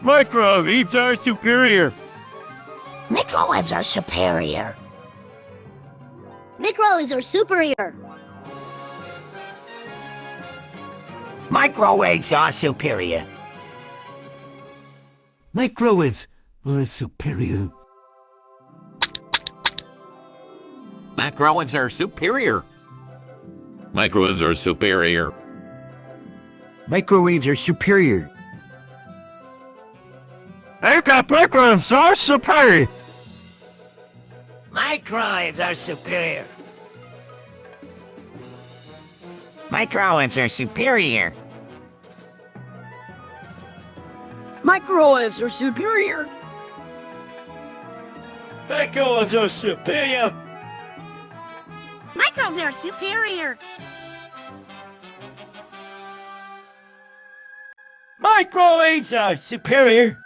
Microwaves are superior. Microwaves are superior. Microwaves are superior. Microwaves are superior. Microwaves are superior. Microwaves are superior. Microwaves are superior. Microwaves are superior. I got microwaves are superior. Microwaves are superior. Microwaves are superior. Microwaves are superior. Microwaves are superior. Microwaves are superior. Microwaves are superior.